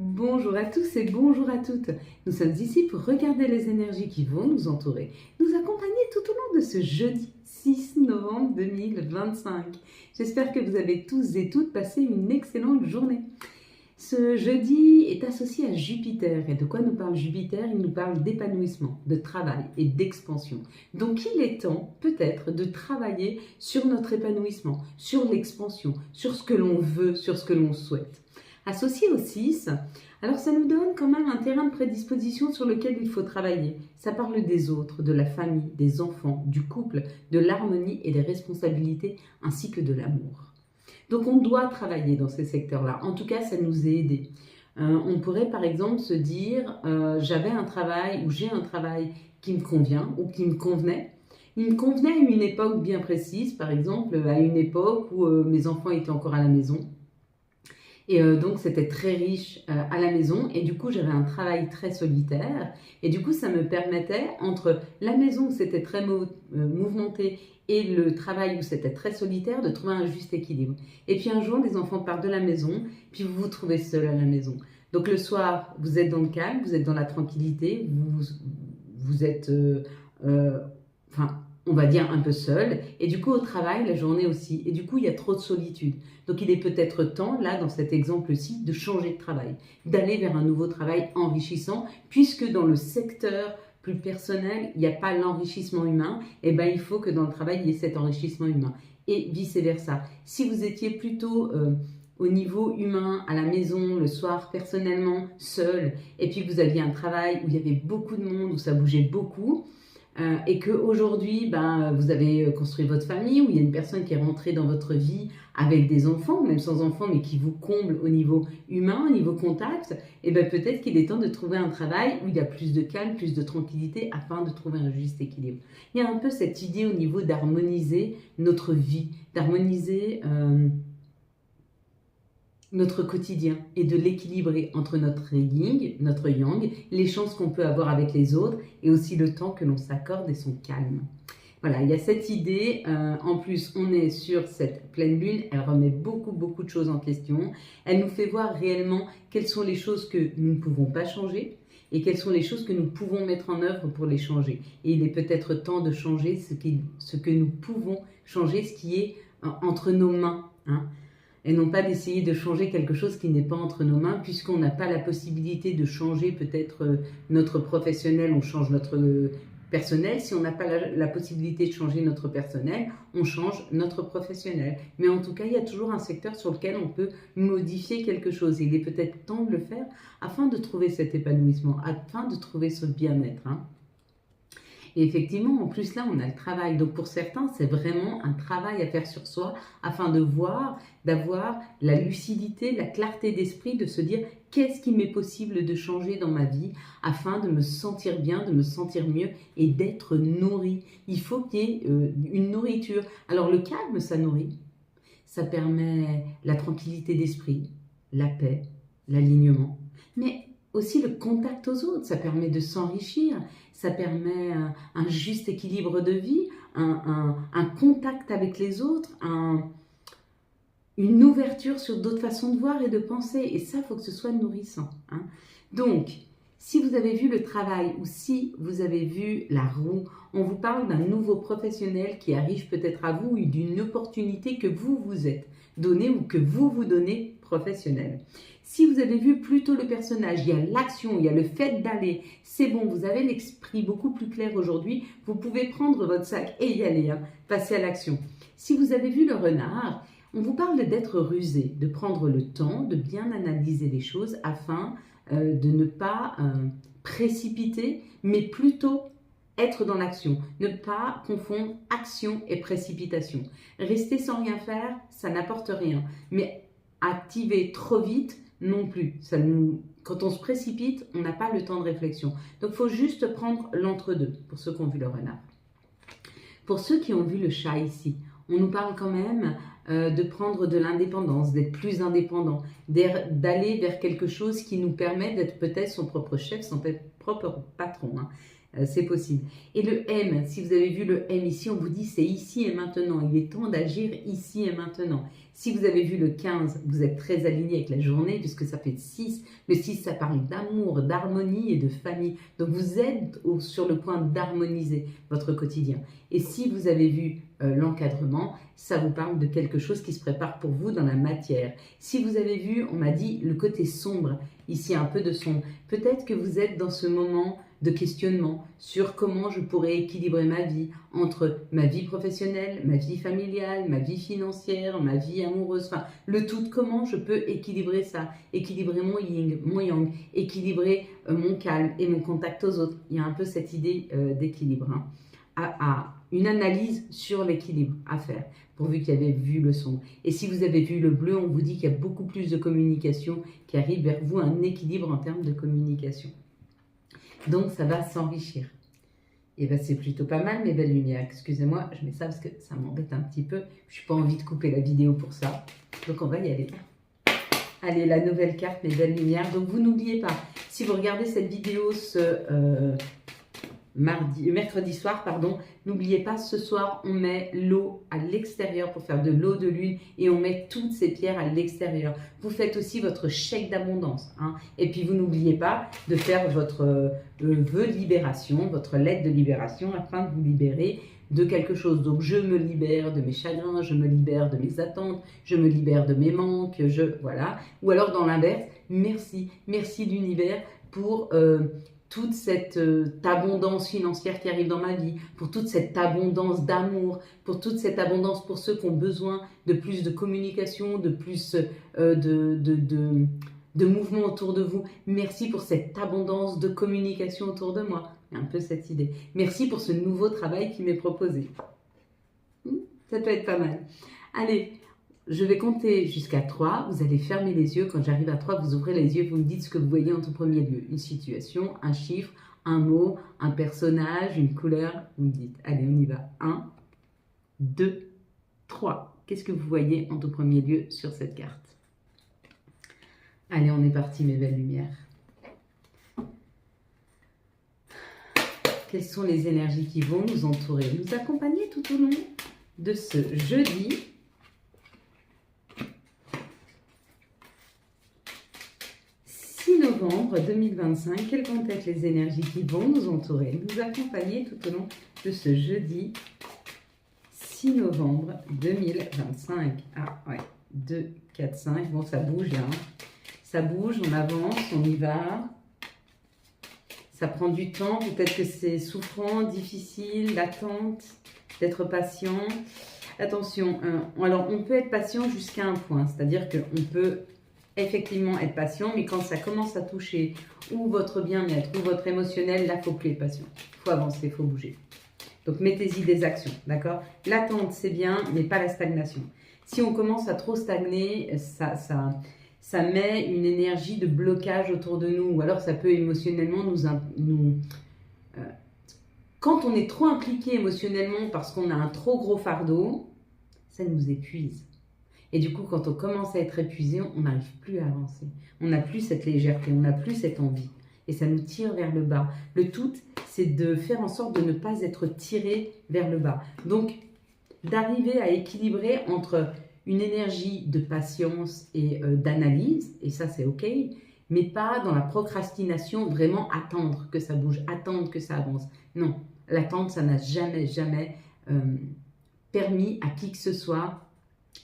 Bonjour à tous et bonjour à toutes. Nous sommes ici pour regarder les énergies qui vont nous entourer, nous accompagner tout au long de ce jeudi 6 novembre 2025. J'espère que vous avez tous et toutes passé une excellente journée. Ce jeudi est associé à Jupiter. Et de quoi nous parle Jupiter? Il nous parle d'épanouissement, de travail et d'expansion. Donc il est temps peut-être de travailler sur notre épanouissement, sur l'expansion, sur ce que l'on veut, sur ce que l'on souhaite. Associé au 6, alors ça nous donne quand même un terrain de prédisposition sur lequel il faut travailler. Ça parle des autres, de la famille, des enfants, du couple, de l'harmonie et des responsabilités, ainsi que de l'amour. Donc on doit travailler dans ces secteurs-là. En tout cas, ça nous a aidés. On pourrait par exemple se dire, j'avais un travail ou j'ai un travail qui me convient ou qui me convenait. Il me convenait à une époque bien précise, par exemple à une époque où mes enfants étaient encore à la maison. Et donc, c'était très riche à la maison. Et du coup, j'avais un travail très solitaire. Et du coup, ça me permettait, entre la maison où c'était très mouvementé et le travail où c'était très solitaire, de trouver un juste équilibre. Et puis un jour, les enfants partent de la maison, puis vous vous trouvez seul à la maison. Donc le soir, vous êtes dans le calme, vous êtes dans la tranquillité, vous êtes... on va dire un peu seul, et du coup au travail, la journée aussi, et du coup il y a trop de solitude. Donc il est peut-être temps, là dans cet exemple-ci, de changer de travail, d'aller vers un nouveau travail enrichissant, puisque dans le secteur plus personnel, il n'y a pas l'enrichissement humain, et bien il faut que dans le travail, il y ait cet enrichissement humain, et vice-versa. Si vous étiez plutôt... au niveau humain, à la maison, le soir, personnellement, seul, et puis que vous aviez un travail où il y avait beaucoup de monde, où ça bougeait beaucoup, et qu'aujourd'hui, vous avez construit votre famille, où il y a une personne qui est rentrée dans votre vie avec des enfants, même sans enfants, mais qui vous comble au niveau humain, au niveau contact, et bien peut-être qu'il est temps de trouver un travail où il y a plus de calme, plus de tranquillité, afin de trouver un juste équilibre. Il y a un peu cette idée au niveau d'harmoniser notre vie, d'harmoniser... notre quotidien et de l'équilibrer entre notre yin, notre yang, les chances qu'on peut avoir avec les autres et aussi le temps que l'on s'accorde et son calme. Voilà, il y a cette idée. En plus, on est sur cette pleine lune. Elle remet beaucoup de choses en question. Elle nous fait voir réellement quelles sont les choses que nous ne pouvons pas changer et quelles sont les choses que nous pouvons mettre en œuvre pour les changer. Et il est peut-être temps de changer ce que nous pouvons changer, ce qui est entre nos mains, hein. Et non pas d'essayer de changer quelque chose qui n'est pas entre nos mains, puisqu'on n'a pas la possibilité de changer peut-être notre professionnel, on change notre personnel. Si on n'a pas la possibilité de changer notre personnel, on change notre professionnel. Mais en tout cas, il y a toujours un secteur sur lequel on peut modifier quelque chose. Et il est peut-être temps de le faire afin de trouver cet épanouissement, afin de trouver ce bien-être, hein. Et effectivement, en plus là, on a le travail. Donc pour certains, c'est vraiment un travail à faire sur soi afin de voir, d'avoir la lucidité, la clarté d'esprit, de se dire qu'est-ce qui m'est possible de changer dans ma vie afin de me sentir bien, de me sentir mieux et d'être nourri. Il faut qu'il y ait une nourriture. Alors le calme, ça nourrit. Ça permet la tranquillité d'esprit, la paix, l'alignement. Mais aussi le contact aux autres, ça permet de s'enrichir, ça permet un juste équilibre de vie, un contact avec les autres, une ouverture sur d'autres façons de voir et de penser. Et ça, il faut que ce soit nourrissant, hein. Donc, si vous avez vu le travail ou si vous avez vu la roue, on vous parle d'un nouveau professionnel qui arrive peut-être à vous ou d'une opportunité que vous vous êtes donnée ou que vous vous donnez professionnel. Si vous avez vu plutôt le personnage, il y a l'action, il y a le fait d'aller, c'est bon, vous avez l'esprit beaucoup plus clair aujourd'hui, vous pouvez prendre votre sac et y aller, hein, passer à l'action. Si vous avez vu le renard, on vous parle d'être rusé, de prendre le temps, de bien analyser les choses afin de ne pas précipiter, mais plutôt être dans l'action. Ne pas confondre action et précipitation. Rester sans rien faire, ça n'apporte rien. Mais activer trop vite, non plus. Quand on se précipite, on n'a pas le temps de réflexion. Donc, il faut juste prendre l'entre-deux, pour ceux qui ont vu le renard. Pour ceux qui ont vu le chat ici, on nous parle quand même de prendre de l'indépendance, d'être plus indépendant, d'aller vers quelque chose qui nous permet d'être peut-être son propre chef, son propre patron, hein. c'est possible. Et le M, si vous avez vu le M ici, on vous dit c'est ici et maintenant. Il est temps d'agir ici et maintenant. Si vous avez vu le 15, vous êtes très aligné avec la journée puisque ça fait 6. Le 6, ça parle d'amour, d'harmonie et de famille. Donc vous êtes sur le point d'harmoniser votre quotidien. Et si vous avez vu l'encadrement, ça vous parle de quelque chose qui se prépare pour vous dans la matière. Si vous avez vu, on m'a dit le côté sombre, ici un peu de sombre. Peut-être que vous êtes dans ce moment de questionnement sur comment je pourrais équilibrer ma vie entre ma vie professionnelle, ma vie familiale, ma vie financière, ma vie amoureuse, enfin le tout, comment je peux équilibrer ça, équilibrer mon yin, mon yang, équilibrer mon calme et mon contact aux autres. Il y a un peu cette idée d'équilibre, hein. Une analyse sur l'équilibre à faire, pourvu qu'il y avait vu le son. Et si vous avez vu le bleu, on vous dit qu'il y a beaucoup plus de communication qui arrive vers vous, un équilibre en termes de communication. Donc, ça va s'enrichir. Et bien, c'est plutôt pas mal, mes belles lumières. Excusez-moi, je mets ça parce que ça m'embête un petit peu. Je n'ai pas envie de couper la vidéo pour ça. Donc, on va y aller. Allez, la nouvelle carte, mes belles lumières. Donc, vous n'oubliez pas, si vous regardez cette vidéo mercredi soir, pardon, n'oubliez pas, ce soir, on met l'eau à l'extérieur pour faire de l'eau de lune et on met toutes ces pierres à l'extérieur. Vous faites aussi votre chèque d'abondance, hein. Et puis, vous n'oubliez pas de faire votre vœu de libération, votre lettre de libération afin de vous libérer de quelque chose. Donc, je me libère de mes chagrins, je me libère de mes attentes, je me libère de mes manques, voilà. Ou alors, dans l'inverse, merci l'univers pour toute cette abondance financière qui arrive dans ma vie, pour toute cette abondance d'amour, pour toute cette abondance pour ceux qui ont besoin de plus de communication, de plus de mouvement autour de vous. Merci pour cette abondance de communication autour de moi. Il y a un peu cette idée. Merci pour ce nouveau travail qui m'est proposé. Ça peut être pas mal. Allez, je vais compter jusqu'à 3. Vous allez fermer les yeux. Quand j'arrive à 3, vous ouvrez les yeux. Vous me dites ce que vous voyez en tout premier lieu. Une situation, un chiffre, un mot, un personnage, une couleur. Vous me dites. Allez, on y va. 1, 2, 3. Qu'est-ce que vous voyez en tout premier lieu sur cette carte? Allez, on est parti, mes belles lumières. Quelles sont les énergies qui vont nous entourer, nous accompagner tout au long de ce jeudi 6 novembre 2025. Quelles vont être les énergies qui vont nous entourer, nous accompagner tout au long de ce jeudi 6 novembre 2025. Ah ouais, 2, 4, 5. Bon, ça bouge là. Hein. Ça bouge, on avance, on y va. Ça prend du temps, peut-être que c'est souffrant, difficile, l'attente, d'être patient. Attention, alors on peut être patient jusqu'à un point, c'est-à-dire qu'on peut effectivement être patient, mais quand ça commence à toucher ou votre bien-être ou votre émotionnel, là, il ne faut plus être patient. Il faut avancer, il faut bouger. Donc mettez-y des actions, d'accord? L'attente, c'est bien, mais pas la stagnation. Si on commence à trop stagner, ça met une énergie de blocage autour de nous, ou alors ça peut émotionnellement quand on est trop impliqué émotionnellement parce qu'on a un trop gros fardeau, ça nous épuise. Et du coup, quand on commence à être épuisé, on n'arrive plus à avancer. On n'a plus cette légèreté, on n'a plus cette envie. Et ça nous tire vers le bas. Le tout, c'est de faire en sorte de ne pas être tiré vers le bas. Donc, d'arriver à équilibrer entre une énergie de patience et d'analyse, et ça c'est ok, mais pas dans la procrastination, vraiment attendre que ça bouge, attendre que ça avance. Non, l'attente, ça n'a jamais permis à qui que ce soit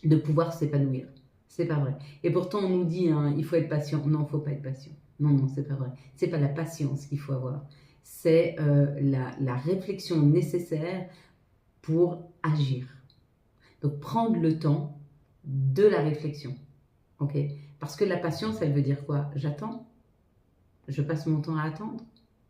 de pouvoir s'épanouir. C'est pas vrai. Et pourtant on nous dit, hein, il faut être patient. Non, il ne faut pas être patient. Non, c'est pas vrai. C'est pas la patience qu'il faut avoir. C'est la réflexion nécessaire pour agir. Donc prendre le temps de la réflexion, ok? Parce que la patience, elle veut dire quoi? J'attends? Je passe mon temps à attendre?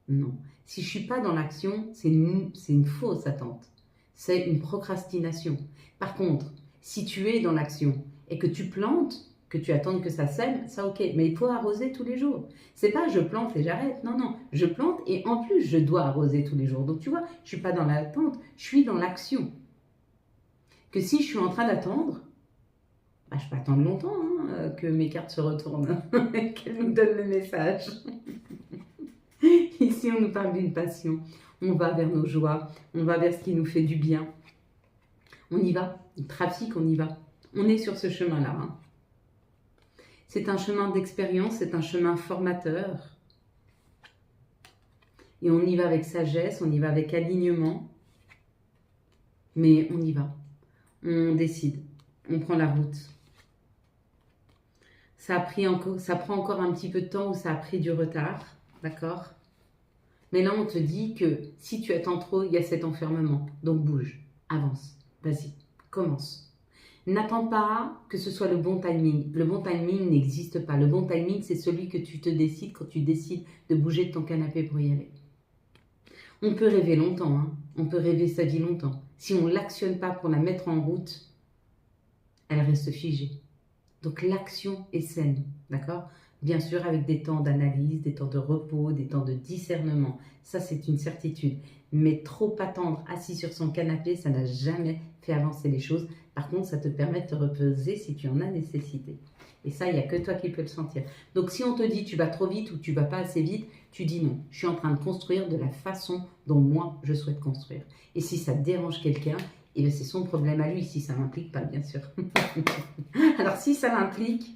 Non. Si je ne suis pas dans l'action, c'est une fausse attente. C'est une procrastination. Par contre, si tu es dans l'action et que tu plantes, que tu attends que ça sème, ça ok. Mais il faut arroser tous les jours. C'est pas je plante et j'arrête. Non. Je plante et en plus, je dois arroser tous les jours. Donc tu vois, je ne suis pas dans l'attente, je suis dans l'action. Que si je suis en train d'attendre, bah, je peux attendre longtemps hein, que mes cartes se retournent, qu'elles nous donnent le message. Ici, on nous parle d'une passion. On va vers nos joies, on va vers ce qui nous fait du bien. On y va, le trafic, on y va. On est sur ce chemin-là. Hein. C'est un chemin d'expérience, c'est un chemin formateur. Et on y va avec sagesse, on y va avec alignement. Mais on y va. On décide. On prend la route. Ça prend encore un petit peu de temps ou ça a pris du retard. D'accord? Mais là, on te dit que si tu attends trop, il y a cet enfermement. Donc bouge, avance, vas-y, commence. N'attends pas que ce soit le bon timing. Le bon timing n'existe pas. Le bon timing, c'est celui que tu te décides quand tu décides de bouger de ton canapé pour y aller. On peut rêver longtemps, hein. On peut rêver sa vie longtemps. Si on ne l'actionne pas pour la mettre en route, elle reste figée. Donc l'action est saine, d'accord? Bien sûr avec des temps d'analyse, des temps de repos, des temps de discernement. Ça, c'est une certitude. Mais trop attendre assis sur son canapé, ça n'a jamais fait avancer les choses. Par contre, ça te permet de te reposer si tu en as nécessité. Et ça, il n'y a que toi qui peux le sentir. Donc si on te dit tu vas trop vite ou tu vas pas assez vite, tu dis non. Je suis en train de construire de la façon dont moi, je souhaite construire. Et si ça dérange quelqu'un, eh bien c'est son problème à lui, si ça ne m'implique pas, bien sûr. Alors si ça l'implique,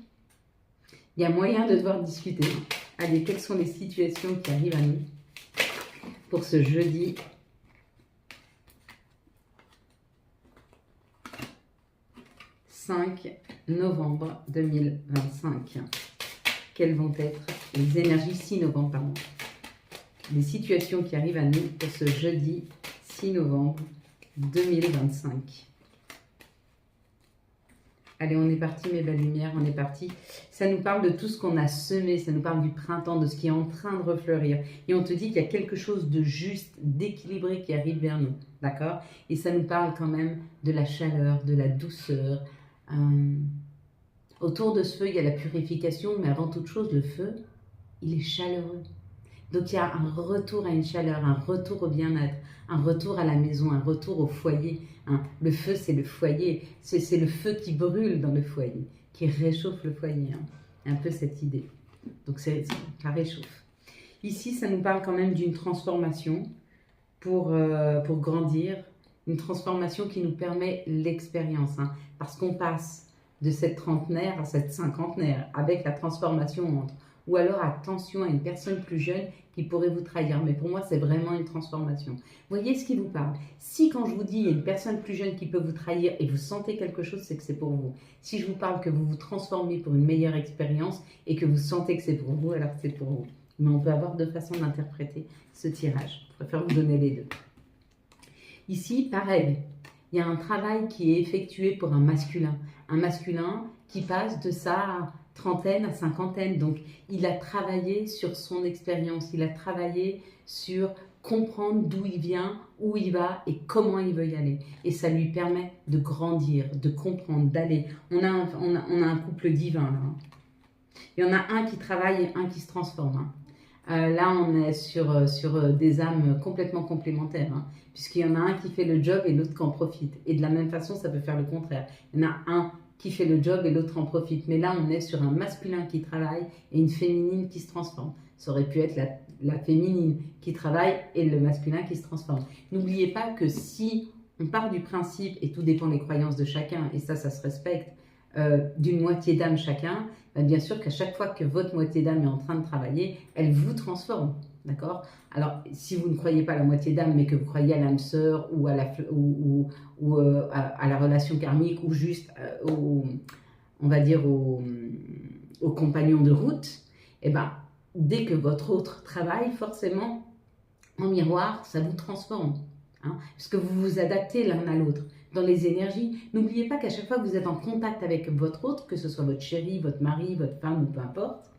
il y a moyen de devoir discuter. Allez, quelles sont les situations qui arrivent à nous pour ce jeudi 5 novembre 2025. Quelles vont être les énergies 6 novembre, pardon. Les situations qui arrivent à nous pour ce jeudi 6 novembre 2025. Allez, on est parti, mes belles lumières, on est parti. Ça nous parle de tout ce qu'on a semé, ça nous parle du printemps, de ce qui est en train de refleurir. Et on te dit qu'il y a quelque chose de juste, d'équilibré qui arrive vers nous, d'accord? Et ça nous parle quand même de la chaleur, de la douceur. Autour de ce feu, il y a la purification, mais avant toute chose, le feu, il est chaleureux. Donc il y a un retour à une chaleur, un retour au bien-être, un retour à la maison, un retour au foyer. Hein. Le feu, c'est le foyer, c'est le feu qui brûle dans le foyer, qui réchauffe le foyer. Hein. Un peu cette idée. Donc ça réchauffe. Ici, ça nous parle quand même d'une transformation pour grandir, une transformation qui nous permet l'expérience. Hein, parce qu'on passe de cette trentenaire à cette cinquantenaire avec la transformation entre. Ou alors attention à une personne plus jeune qui pourrait vous trahir. Mais pour moi, c'est vraiment une transformation. Voyez ce qui vous parle. Si quand je vous dis il y a une personne plus jeune qui peut vous trahir et vous sentez quelque chose, c'est que c'est pour vous. Si je vous parle que vous vous transformez pour une meilleure expérience et que vous sentez que c'est pour vous, alors c'est pour vous. Mais on peut avoir deux façons d'interpréter ce tirage. Je préfère vous donner les deux. Ici, pareil, il y a un travail qui est effectué pour un masculin. Un masculin qui passe de sa trentaine à cinquantaine. Donc, il a travaillé sur son expérience. Il a travaillé sur comprendre d'où il vient, où il va et comment il veut y aller. Et ça lui permet de grandir, de comprendre, d'aller. On a un couple divin là. Il y en a un qui travaille et un qui se transforme. Hein. Là, on est sur des âmes complètement complémentaires, hein, puisqu'il y en a un qui fait le job et l'autre qui en profite. Et de la même façon, ça peut faire le contraire. Il y en a un qui fait le job et l'autre en profite. Mais là, on est sur un masculin qui travaille et une féminine qui se transforme. Ça aurait pu être la féminine qui travaille et le masculin qui se transforme. N'oubliez pas que si on part du principe, et tout dépend des croyances de chacun, et ça se respecte, d'une moitié d'âme chacun, ben bien sûr qu'à chaque fois que votre moitié d'âme est en train de travailler, elle vous transforme, d'accord? Alors, si vous ne croyez pas à la moitié d'âme, mais que vous croyez à l'âme sœur ou à la relation karmique ou juste, on va dire, au compagnon de route, eh ben, dès que votre autre travaille, forcément, en miroir, ça vous transforme, hein, parce que vous vous adaptez l'un à l'autre. Dans les énergies, n'oubliez pas qu'à chaque fois que vous êtes en contact avec votre autre, que ce soit votre chéri, votre mari, votre femme ou peu importe,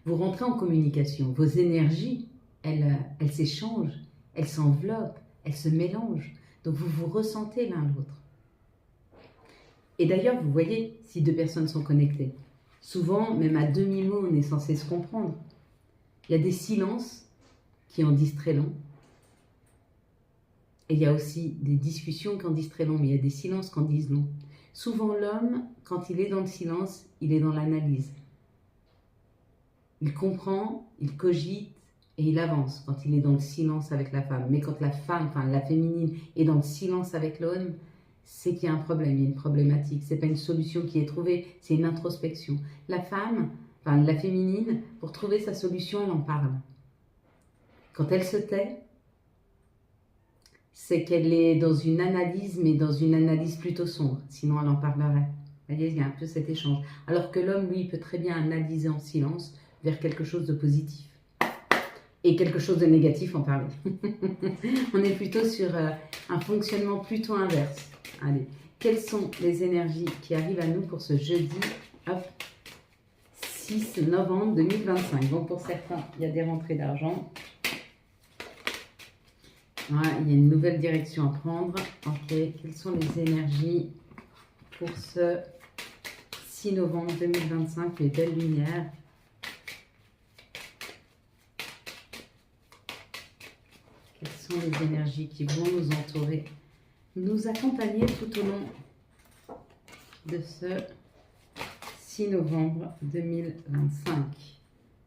vous rentrez en communication. Vos énergies, elles s'échangent, elles s'enveloppent, elles se mélangent. Donc vous vous ressentez l'un l'autre. Et d'ailleurs, vous voyez si deux personnes sont connectées. Souvent, même à demi-mot, on est censé se comprendre. Il y a des silences qui en disent très long. Et il y a aussi des discussions qui en disent très long, mais il y a des silences qui en disent long. Souvent, l'homme, quand il est dans le silence, il est dans l'analyse. Il comprend, il cogite et il avance quand il est dans le silence avec la femme. Mais quand la femme, enfin la féminine, est dans le silence avec l'homme, c'est qu'il y a un problème, il y a une problématique. C'est pas une solution qui est trouvée, c'est une introspection. La femme, enfin la féminine, pour trouver sa solution, elle en parle. Quand elle se tait, c'est qu'elle est dans une analyse, mais dans une analyse plutôt sombre. Sinon, elle en parlerait. Vous voyez, il y a un peu cet échange. Alors que l'homme, lui, peut très bien analyser en silence vers quelque chose de positif. Et quelque chose de négatif, en parler. On est plutôt sur un fonctionnement plutôt inverse. Allez, quelles sont les énergies qui arrivent à nous pour ce jeudi, hop, 6 novembre 2025. Bon, pour certains, il y a des rentrées d'argent. Voilà, il y a une nouvelle direction à prendre. Ok, quelles sont les énergies pour ce 6 novembre 2025, les belles lumières? Quelles sont les énergies qui vont nous entourer, nous accompagner tout au long de ce 6 novembre 2025?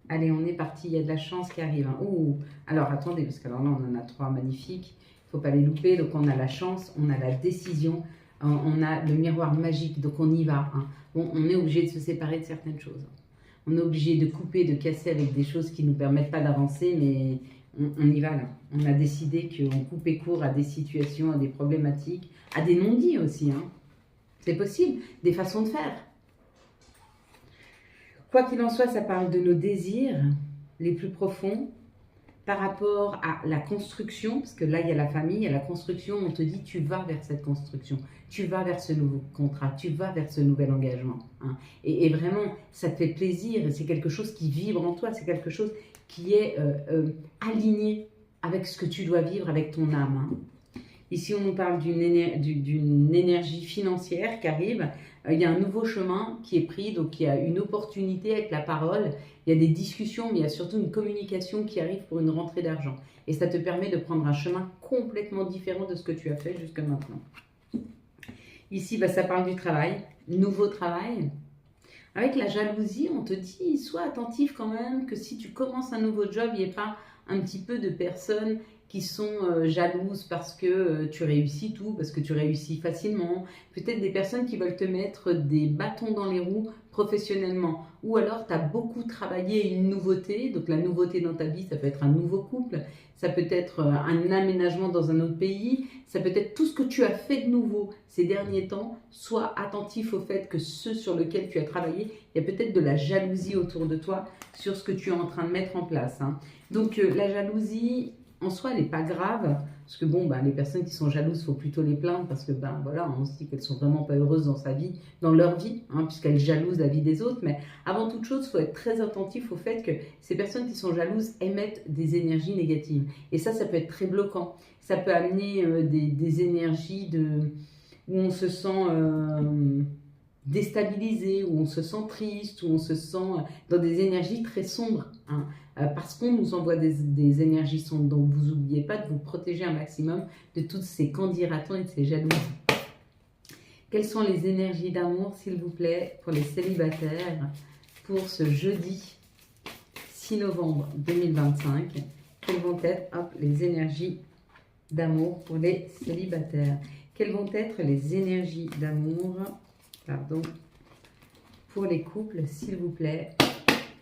Allez, on est parti, il y a de la chance qui arrive. Hein. Ouh, alors attendez, parce que alors là, on en a 3 magnifiques. Il ne faut pas les louper. Donc, on a la chance, on a la décision, on a le miroir magique. Donc, on y va. Hein. Bon, on est obligé de se séparer de certaines choses. On est obligé de couper, de casser avec des choses qui ne nous permettent pas d'avancer, mais on y va là. On a décidé qu'on coupait court à des situations, à des problématiques, à des non-dits aussi. Hein. C'est possible, des façons de faire. Quoi qu'il en soit, ça parle de nos désirs les plus profonds par rapport à la construction, parce que là, il y a la famille, il y a la construction, on te dit, tu vas vers cette construction, tu vas vers ce nouveau contrat, tu vas vers ce nouvel engagement. Hein. Et vraiment, ça te fait plaisir, et c'est quelque chose qui vibre en toi, c'est quelque chose qui est aligné avec ce que tu dois vivre, avec ton âme. Hein. Ici, on nous parle d'une énergie financière qui arrive. Il y a un nouveau chemin qui est pris, donc il y a une opportunité avec la parole. Il y a des discussions, mais il y a surtout une communication qui arrive pour une rentrée d'argent. Et ça te permet de prendre un chemin complètement différent de ce que tu as fait jusqu'à maintenant. Ici, ça parle du travail, nouveau travail. Avec la jalousie, on te dit, sois attentif quand même, que si tu commences un nouveau job, il n'y ait pas un petit peu de personnes qui sont jalouses parce que tu réussis tout, parce que tu réussis facilement. Peut-être des personnes qui veulent te mettre des bâtons dans les roues professionnellement. Ou alors, tu as beaucoup travaillé une nouveauté. Donc, la nouveauté dans ta vie, ça peut être un nouveau couple. Ça peut être un aménagement dans un autre pays. Ça peut être tout ce que tu as fait de nouveau ces derniers temps. Sois attentif au fait que ce sur lequel tu as travaillé, il y a peut-être de la jalousie autour de toi sur ce que tu es en train de mettre en place. Hein. Donc, la jalousie, en soi, elle n'est pas grave, parce que bon, les personnes qui sont jalouses, il faut plutôt les plaindre, parce que voilà, on se dit qu'elles sont vraiment pas heureuses dans sa vie, dans leur vie, hein, puisqu'elles jalousent la vie des autres. Mais avant toute chose, il faut être très attentif au fait que ces personnes qui sont jalouses émettent des énergies négatives. Et ça peut être très bloquant. Ça peut amener des énergies où on se sent déstabilisé, où on se sent triste, où on se sent dans des énergies très sombres. Hein. Parce qu'on nous envoie des énergies sombres. Donc, vous n'oubliez pas de vous protéger un maximum de toutes ces candidatons et de ces jalousies. Quelles sont les énergies d'amour, s'il vous plaît, pour les célibataires, pour ce jeudi 6 novembre 2025? Quelles vont être les énergies d'amour pour les célibataires? Quelles vont être les énergies d'amour, pour les couples, s'il vous plaît,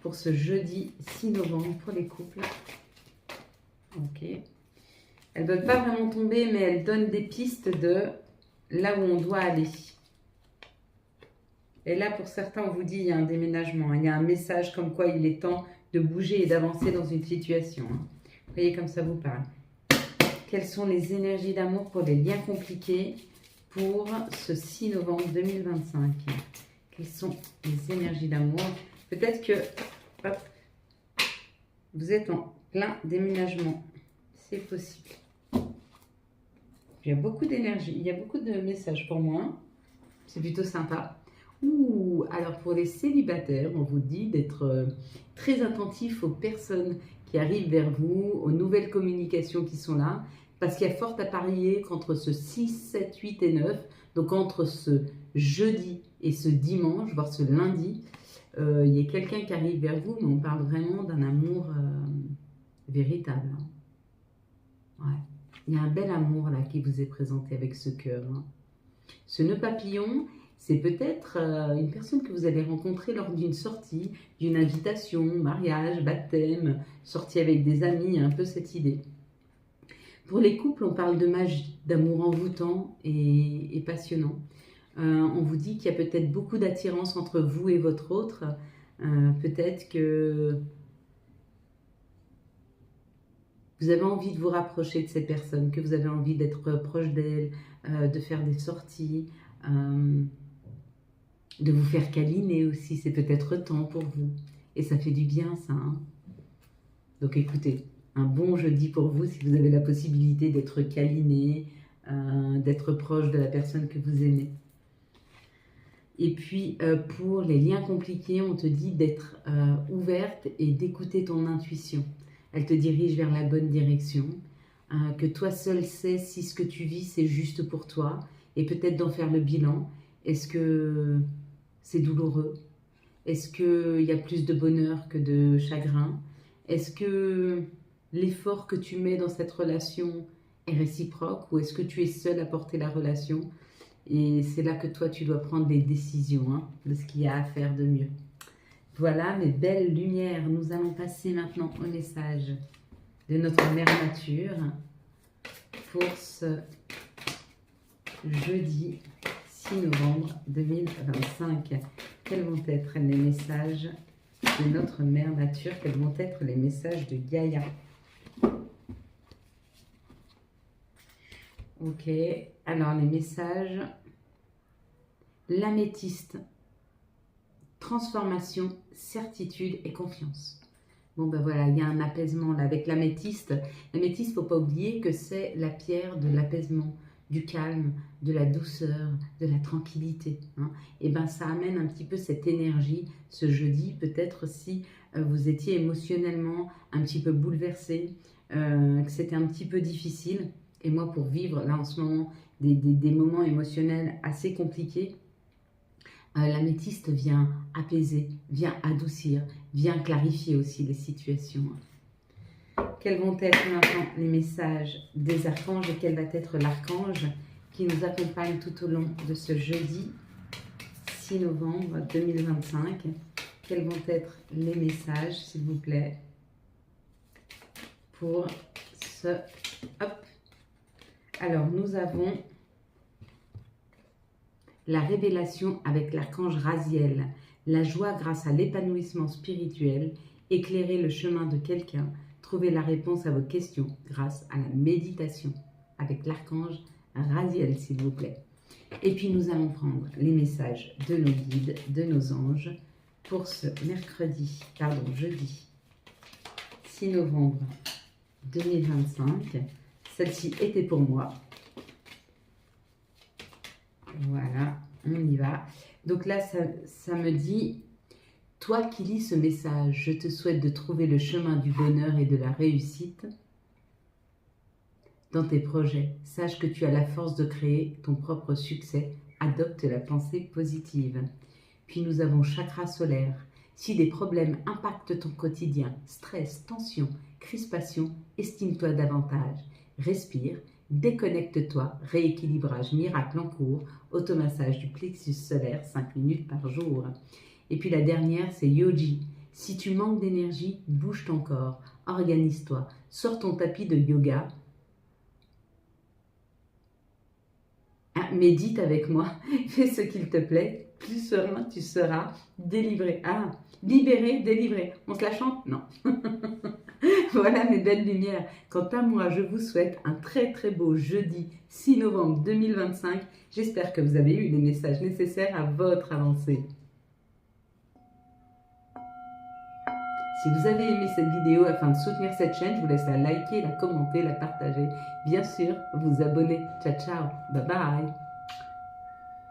pour ce jeudi 6 novembre, pour les couples? Ok. Elles ne veulent pas vraiment tomber, mais elles donnent des pistes de là où on doit aller. Et là, pour certains, on vous dit, il y a un déménagement. Il y a un message comme quoi il est temps de bouger et d'avancer dans une situation. Hein. Vous voyez comme ça vous parle. Quelles sont les énergies d'amour pour les liens compliqués pour ce 6 novembre 2025? Quelles sont les énergies d'amour? Peut-être que vous êtes en plein déménagement. C'est possible. Il y a beaucoup d'énergie. Il y a beaucoup de messages pour moi. C'est plutôt sympa. Ouh, alors pour les célibataires, on vous dit d'être très attentif aux personnes qui arrivent vers vous, aux nouvelles communications qui sont là, parce qu'il y a fort à parier qu'entre ce 6, 7, 8 et 9, donc entre ce jeudi et ce dimanche, voire ce lundi, il y a quelqu'un qui arrive vers vous, mais on parle vraiment d'un amour véritable. Hein. Ouais. Il y a un bel amour là qui vous est présenté avec ce cœur. Hein. Ce nœud papillon, c'est peut-être une personne que vous allez rencontrer lors d'une sortie, d'une invitation, mariage, baptême, sortie avec des amis, un peu cette idée. Pour les couples, on parle de magie, d'amour envoûtant et passionnant. On vous dit qu'il y a peut-être beaucoup d'attirance entre vous et votre autre. Peut-être que vous avez envie de vous rapprocher de cette personne, que vous avez envie d'être proche d'elle, de faire des sorties, de vous faire câliner aussi, c'est peut-être temps pour vous. Et ça fait du bien, ça. Hein. Donc écoutez, un bon jeudi pour vous si vous avez la possibilité d'être câliné, d'être proche de la personne que vous aimez. Et puis, pour les liens compliqués, on te dit d'être ouverte et d'écouter ton intuition. Elle te dirige vers la bonne direction. Que toi seul sais si ce que tu vis, c'est juste pour toi. Et peut-être d'en faire le bilan. Est-ce que c'est douloureux? Est-ce qu'il y a plus de bonheur que de chagrin? Est-ce que l'effort que tu mets dans cette relation est réciproque? Ou est-ce que tu es seul à porter la relation? Et c'est là que toi, tu dois prendre des décisions hein, de ce qu'il y a à faire de mieux. Voilà mes belles lumières. Nous allons passer maintenant au message de notre mère nature pour ce jeudi 6 novembre 2025. Quels vont être les messages de notre mère nature? Quels vont être les messages de Gaïa? Ok, alors les messages, l'améthyste, transformation, certitude et confiance. Bon ben voilà, il y a un apaisement là avec l'améthyste. L'améthyste, il ne faut pas oublier que c'est la pierre de l'apaisement, du calme, de la douceur, de la tranquillité. Hein. Et ben ça amène un petit peu cette énergie ce jeudi, peut-être si vous étiez émotionnellement un petit peu bouleversé, que c'était un petit peu difficile. Et moi, pour vivre là en ce moment des moments émotionnels assez compliqués, l'améthyste vient apaiser, vient adoucir, vient clarifier aussi les situations. Quels vont être maintenant les messages des archanges et quel va être l'archange qui nous accompagne tout au long de ce jeudi 6 novembre 2025? Quels vont être les messages, s'il vous plaît, pour ce... Hop. Alors, nous avons la révélation avec l'archange Raziel, la joie grâce à l'épanouissement spirituel, éclairer le chemin de quelqu'un, trouver la réponse à vos questions grâce à la méditation avec l'archange Raziel, s'il vous plaît. Et puis nous allons prendre les messages de nos guides, de nos anges pour ce jeudi 6 novembre 2025. Celle-ci était pour moi. Voilà, on y va. Donc là, ça me dit, toi qui lis ce message, je te souhaite de trouver le chemin du bonheur et de la réussite dans tes projets. Sache que tu as la force de créer ton propre succès. Adopte la pensée positive. Puis nous avons chakra solaire. Si des problèmes impactent ton quotidien, stress, tension, crispation, estime-toi davantage. Respire, déconnecte-toi, rééquilibrage miracle en cours, automassage du plexus solaire 5 minutes par jour. Et puis la dernière, c'est Yogi. Si tu manques d'énergie, bouge ton corps, organise-toi, sors ton tapis de yoga, médite avec moi, fais ce qu'il te plaît, plus serein tu seras, délivré. Ah, libéré, délivré. On se la chante? Non. Voilà mes belles lumières. Quant à moi, je vous souhaite un très très beau jeudi 6 novembre 2025. J'espère que vous avez eu les messages nécessaires à votre avancée. Si vous avez aimé cette vidéo, afin de soutenir cette chaîne, je vous laisse la liker, la commenter, la partager. Bien sûr, vous abonner. Ciao, ciao. Bye bye.